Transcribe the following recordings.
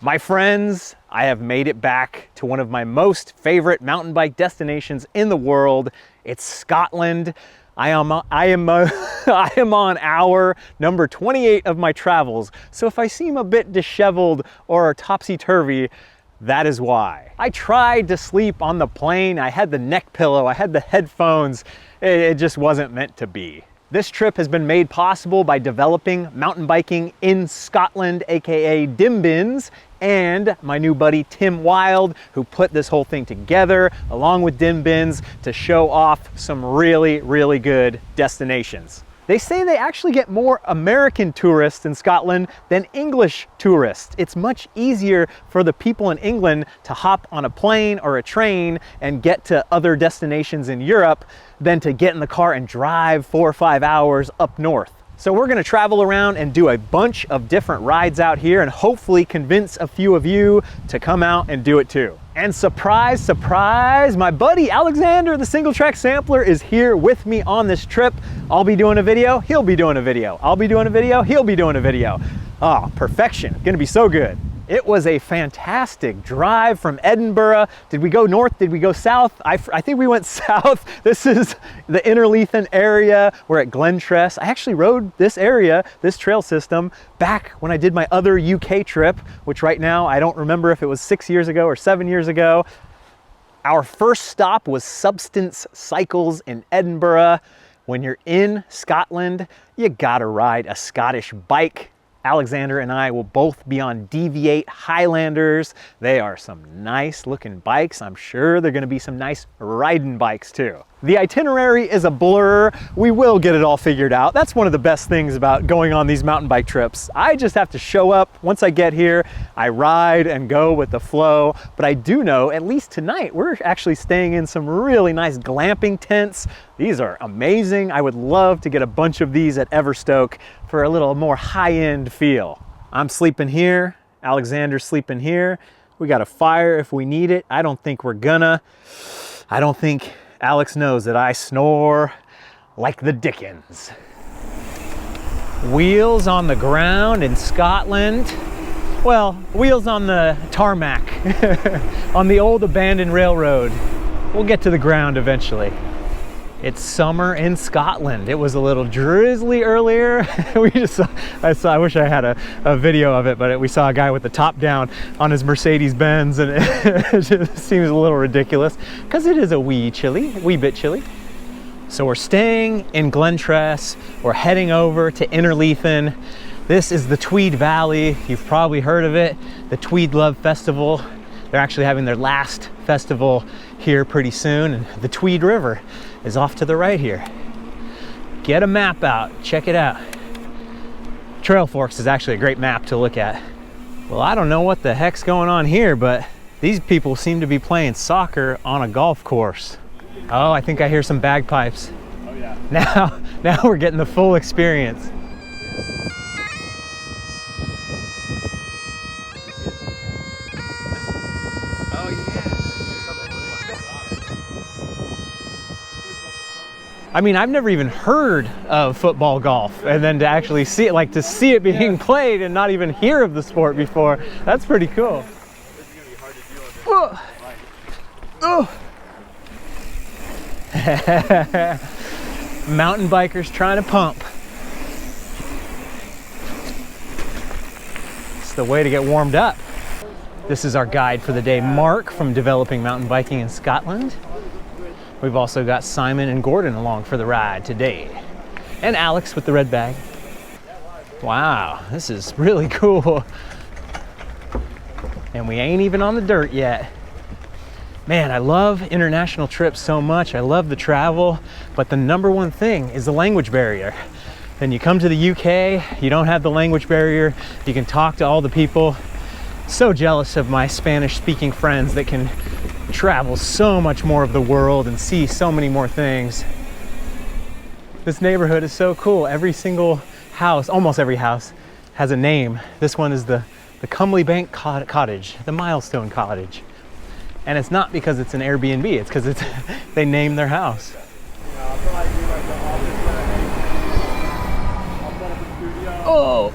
My friends, I have made it back to one of my most favorite mountain bike destinations in the world. It's Scotland. I am on hour number 28 of my travels. So if I seem a bit disheveled or topsy-turvy, that is why. I tried to sleep on the plane. I had the neck pillow, I had the headphones. It just wasn't meant to be. This trip has been made possible by developing mountain biking in Scotland, aka Dimbins, and my new buddy Tim Wild, who put this whole thing together along with Dimbins to show off some really good destinations. They say they actually get more American tourists in Scotland than English tourists. It's much easier for the people in England to hop on a plane or a train and get to other destinations in Europe than to get in the car and drive 4 or 5 hours up north. So we're gonna travel around and do a bunch of different rides out here and hopefully convince a few of you to come out and do it too. And surprise, surprise, my buddy Alexander, the single track sampler, is here with me on this trip. I'll be doing a video, he'll be doing a video. I'll be doing a video, he'll be doing a video. Oh, perfection, gonna be so good. It was a fantastic drive from Edinburgh. Did we go north? Did we go south? I think we went south. This is the Innerleithen area. We're at Glentress. I actually rode this area, this trail system, back when I did my other UK trip, which right now, I don't remember if it was 6 years ago or 7 years ago. Our first stop was Substance Cycles in Edinburgh. When you're in Scotland, you gotta ride a Scottish bike. Alexander and I will both be on Deviate Highlanders. They are some nice looking bikes. I'm sure they're gonna be some nice riding bikes too. The itinerary is a blur. We will get it all figured out. That's one of the best things about going on these mountain bike trips. I just have to show up. Once I get here, I ride and go with the flow. But I do know, at least tonight, we're actually staying in some really nice glamping tents. These are amazing. I would love to get a bunch of these at Everstoke for a little more high-end feel. I'm sleeping here. Alexander's sleeping here. We got a fire if we need it. I don't think we're gonna. I don't think Alex knows that I snore like the Dickens. Wheels on the ground in Scotland. Well, wheels on the tarmac, on the old abandoned railroad. We'll get to the ground eventually. It's summer in Scotland. It was a little drizzly earlier. I wish I had a video of it, but we saw a guy with the top down on his Mercedes-Benz, and it just seems a little ridiculous because it is a wee bit chilly. So we're staying in Glentress. We're heading over to Innerleithen. This is the Tweed Valley. You've probably heard of it, the Tweed Love Festival. They're actually having their last festival here pretty soon, and the Tweed River is off to the right here. Get a map out, check it out. Trail Forks is actually a great map to look at. Well, I don't know what the heck's going on here, but these people seem to be playing soccer on a golf course. Oh, I think I hear some bagpipes. Oh yeah. Now we're getting the full experience. I mean, I've never even heard of football golf, and then to actually see it, like to see it being played and not even hear of the sport before, that's pretty cool. This is gonna be hard to deal with. Oh. Mountain bikers trying to pump. It's the way to get warmed up. This is our guide for the day, Mark from Developing Mountain Biking in Scotland. We've also got Simon and Gordon along for the ride today. And Alex with the red bag. Wow, this is really cool. And we ain't even on the dirt yet. Man, I love international trips so much. I love the travel, but the number one thing is the language barrier. Then you come to the UK, you don't have the language barrier. You can talk to all the people. So jealous of my Spanish speaking friends that can travel so much more of the world and see so many more things. This neighborhood is so cool. Every single house, almost every house, has a name. This one is the Cumley Bank Cottage, the Milestone Cottage. And it's not because it's an Airbnb, it's because they named their house. Yeah, I'll probably do like the office that I hate. I'll set up a studio. Oh!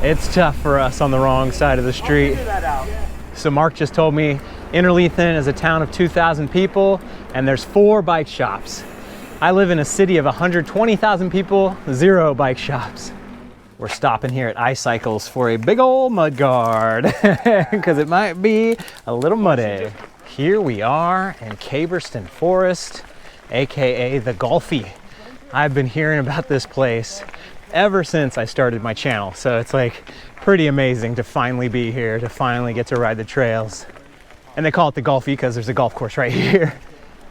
It's tough for us on the wrong side of the street. Figure that out. So Mark just told me Interlethen is a town of 2,000 people and there's 4 bike shops. I live in a city of 120,000 people, 0 bike shops. We're stopping here at iCycles for a big old mud guard because it might be a little muddy. Here we are in Caberston Forest, AKA the Golfy. I've been hearing about this place ever since I started my channel. So it's like pretty amazing to finally be here, to finally get to ride the trails. And they call it the Golfy because there's a golf course right here.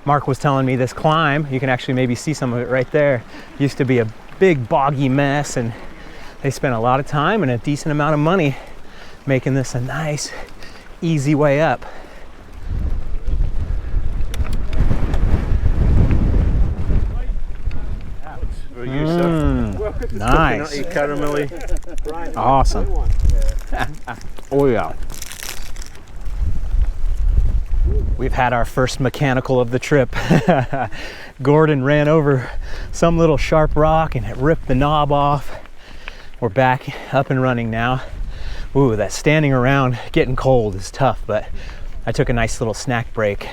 Mark was telling me this climb, you can actually maybe see some of it right there, used to be a big boggy mess, and they spent a lot of time and a decent amount of money making this a nice, easy way up. Nice. Caramelly. Awesome. Oh yeah. We've had our first mechanical of the trip. Gordon ran over some little sharp rock and it ripped the knob off. We're back up and running now. Ooh, that standing around getting cold is tough, but I took a nice little snack break.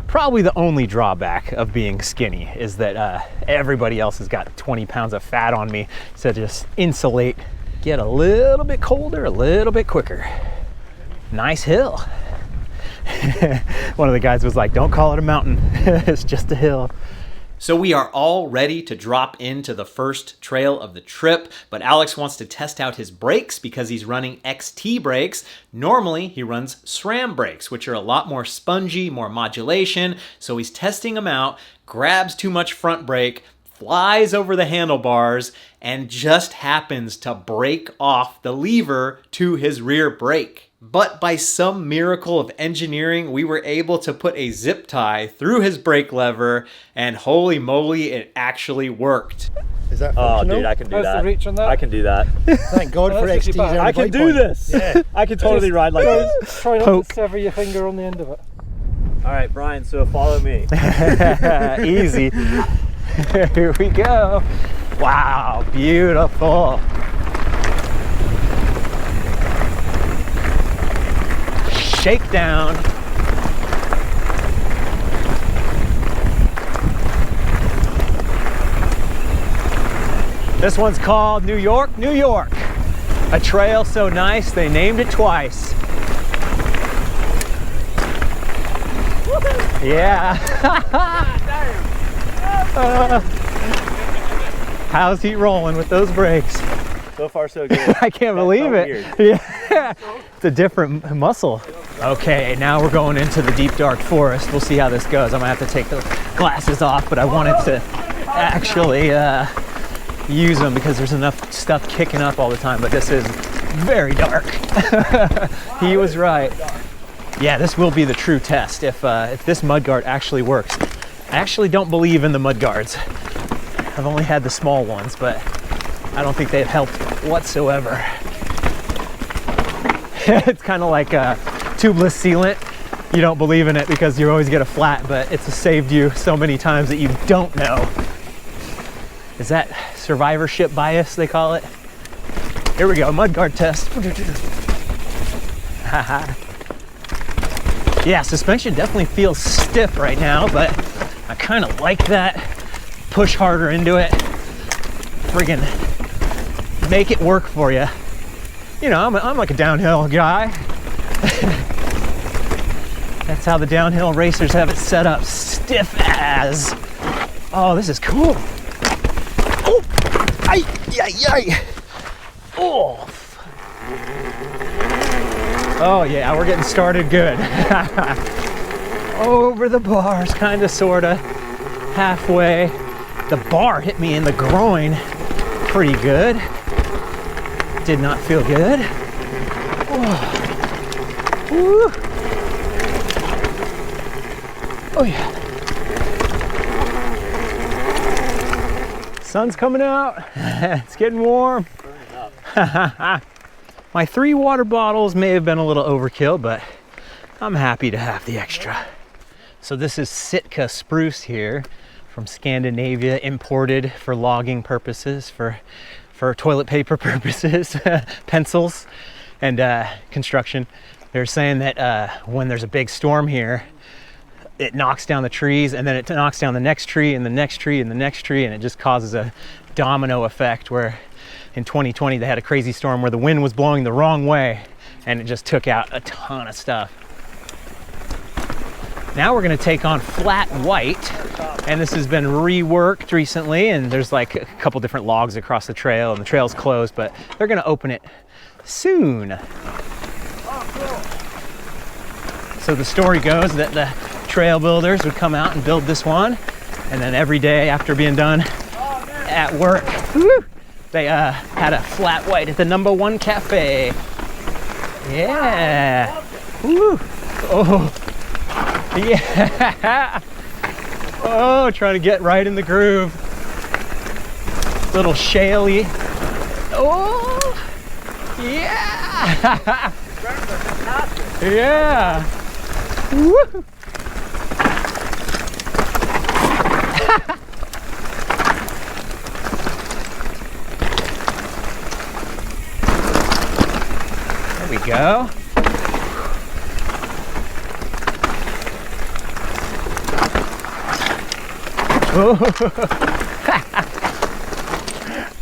Probably the only drawback of being skinny is that everybody else has got 20 pounds of fat on me, so just insulate, get a little bit colder, a little bit quicker. Nice hill. One of the guys was like, don't call it a mountain, it's just a hill. So we are all ready to drop into the first trail of the trip, but Alex wants to test out his brakes because he's running XT brakes. Normally he runs SRAM brakes, which are a lot more spongy, more modulation. So he's testing them out, grabs too much front brake, flies over the handlebars, and just happens to break off the lever to his rear brake. But by some miracle of engineering, we were able to put a zip tie through his brake lever, and holy moly, it actually worked. Is that Oh, functional? dude, I can do How's that. the reach on that? I can do that. Thank God for That's XTs. not too bad. I can do this. Yeah. I can totally ride like this. Try not Poke. to sever your finger on the end of it. All right, Brian, so follow me. Easy. Here we go. Wow, beautiful. Shakedown. This one's called New York, New York. A trail so nice they named it twice. Yeah. How's he rolling with those brakes? So far, so good. I can't believe it. Yeah, it's a different muscle. Okay, now we're going into the deep dark forest. We'll see how this goes. I'm gonna have to take the glasses off, but I wanted to actually use them because there's enough stuff kicking up all the time, but this is very dark. He was right. Yeah, this will be the true test if this mudguard actually works. I actually don't believe in the mudguards. I've only had the small ones, but I don't think they've helped whatsoever. It's kind of like a tubeless sealant. You don't believe in it because you always get a flat, but it's saved you so many times that you don't know. Is that survivorship bias, they call it? Here we go, mudguard test. Yeah, suspension definitely feels stiff right now, but I kind of like that. Push harder into it. Friggin' make it work for you. You know, I'm like a downhill guy. That's how the downhill racers have it set up, stiff as. Oh, this is cool. Oh, ay, ay, ay. Oh. Oh yeah, we're getting started good. Over the bars, kinda, sorta, halfway. The bar hit me in the groin pretty good. Did not feel good. Oh. Woo. Oh yeah. Sun's coming out. It's getting warm. My 3 water bottles may have been a little overkill, but I'm happy to have the extra. So this is Sitka spruce here from Scandinavia, imported for logging purposes, for for toilet paper purposes, pencils, and construction. They're saying that when there's a big storm here, it knocks down the trees, and then it knocks down the next tree and the next tree and the next tree, and it just causes a domino effect where in 2020 they had a crazy storm where the wind was blowing the wrong way and it just took out a ton of stuff. Now we're gonna take on flat white, and this has been reworked recently, and there's like a couple different logs across the trail, and the trail's closed, but they're gonna open it soon. So the story goes that the trail builders would come out and build this one, and then every day after being done at work, they had a flat white at the #1 cafe. Yeah. Woo. Oh. Yeah. Oh, trying to get right in the groove. Little shaly. Oh. Yeah. Yeah. Woo. There we go.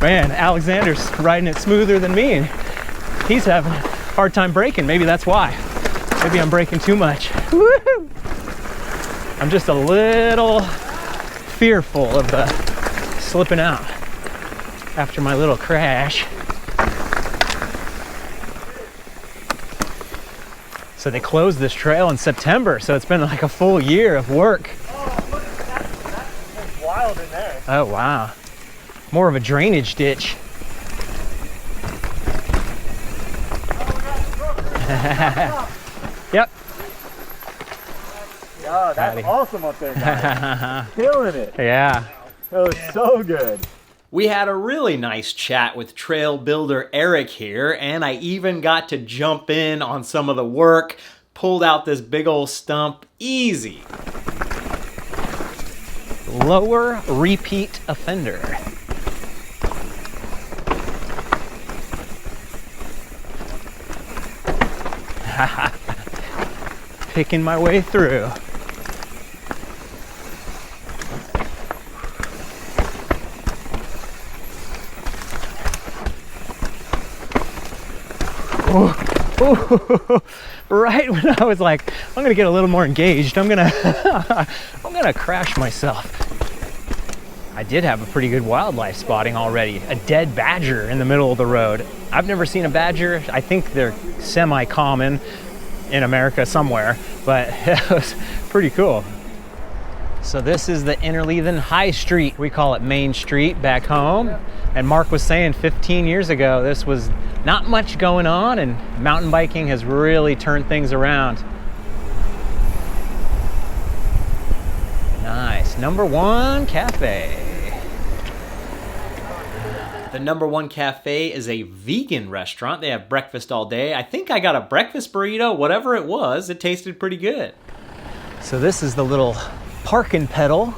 Man, Alexander's riding it smoother than me. He's having a hard time braking. Maybe that's why. Maybe I'm braking too much. Woo-hoo. I'm just a little fearful of slipping out after my little crash. So they closed this trail in September, so it's been like a full year of work. Oh, look, that's wild in there. Oh, wow. More of a drainage ditch. Yep. Oh, that's awesome up there, guys. Killing it. Yeah. That was so good. We had a really nice chat with trail builder Eric here, and I even got to jump in on some of the work, pulled out this big old stump easy. Lower repeat offender. Picking my way through. Oh, right when I was like, I'm gonna get a little more engaged, I'm gonna crash myself. I did have a pretty good wildlife spotting already. A dead badger in the middle of the road. I've never seen a badger. I think they're semi-common in America somewhere, but it was pretty cool. So this is the Interleithen High Street. We call it Main Street back home. And Mark was saying 15 years ago, this was not much going on, and mountain biking has really turned things around. Nice. #1 Cafe. The #1 Cafe is a vegan restaurant. They have breakfast all day. I think I got a breakfast burrito, whatever it was. It tasted pretty good. So this is the little park and pedal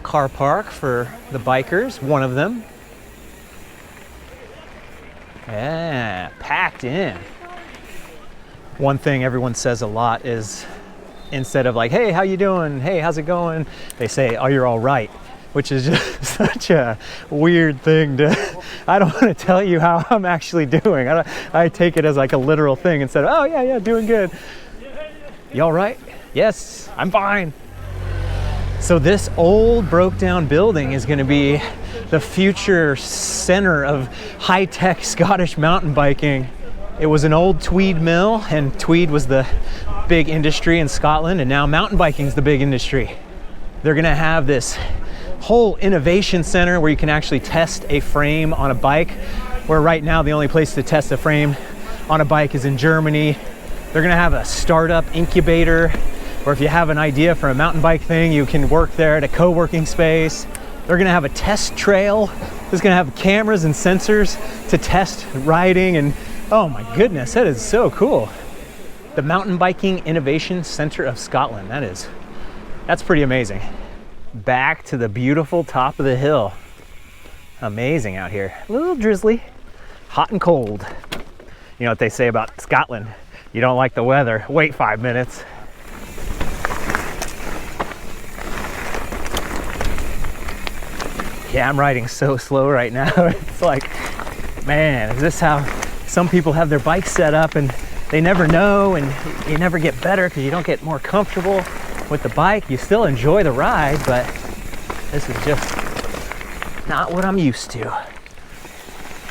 car park for the bikers, one of them. Yeah, packed in. One thing everyone says a lot is, instead of like, hey, how you doing? Hey, how's it going? They say, oh, you're all right, which is just such a weird thing to, I don't want to tell you how I'm actually doing. I take it as like a literal thing instead of, oh yeah, doing good. You all right? Yes, I'm fine. So this old broke down building is gonna be the future center of high-tech Scottish mountain biking. It was an old tweed mill, and tweed was the big industry in Scotland, and now mountain biking is the big industry. They're gonna have this whole innovation center where you can actually test a frame on a bike, where right now the only place to test a frame on a bike is in Germany. They're gonna have a startup incubator, or if you have an idea for a mountain bike thing, you can work there at a co-working space. They're gonna have a test trail. It's gonna have cameras and sensors to test riding, and oh my goodness, that is so cool. The Mountain Biking Innovation Center of Scotland, that's pretty amazing. Back to the beautiful top of the hill. Amazing out here. A little drizzly, hot and cold. You know what they say about Scotland? You don't like the weather, wait 5 minutes. Yeah, I'm riding so slow right now. It's like, man, is this how some people have their bikes set up and they never know, and you never get better because you don't get more comfortable with the bike. You still enjoy the ride, but this is just not what I'm used to.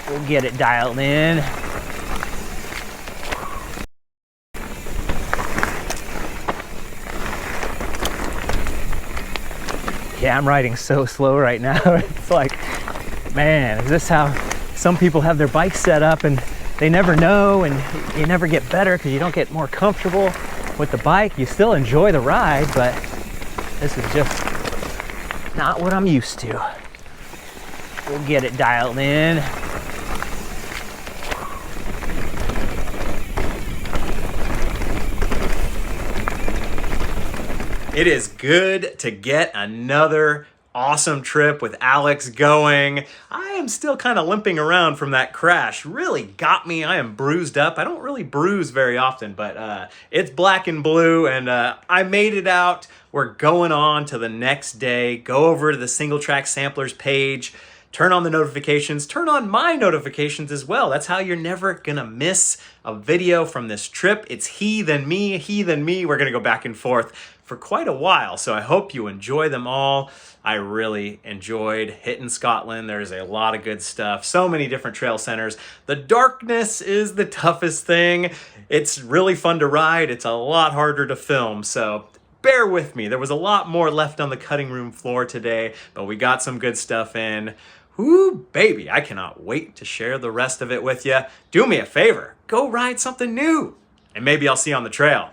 We'll get it dialed in. Yeah, I'm riding so slow right now. It's like, man, is this how some people have their bikes set up and they never know, and you never get better because you don't get more comfortable with the bike. You still enjoy the ride, but this is just not what I'm used to. We'll get it dialed in. It is good to get another awesome trip with Alex going. I am still kind of limping around from that crash. Really got me. I am bruised up. I don't really bruise very often, but it's black and blue, and I made it out. We're going on to the next day. Go over to the Single Track Samplers page. Turn on the notifications, turn on my notifications as well. That's how you're never gonna miss a video from this trip. It's he, then me, he, then me. We're gonna go back and forth for quite a while, so I hope you enjoy them all. I really enjoyed hitting Scotland. There's a lot of good stuff, so many different trail centers. The darkness is the toughest thing. It's really fun to ride. It's a lot harder to film, so bear with me. There was a lot more left on the cutting room floor today, but we got some good stuff in. Ooh, baby, I cannot wait to share the rest of it with you. Do me a favor, go ride something new, and maybe I'll see you on the trail.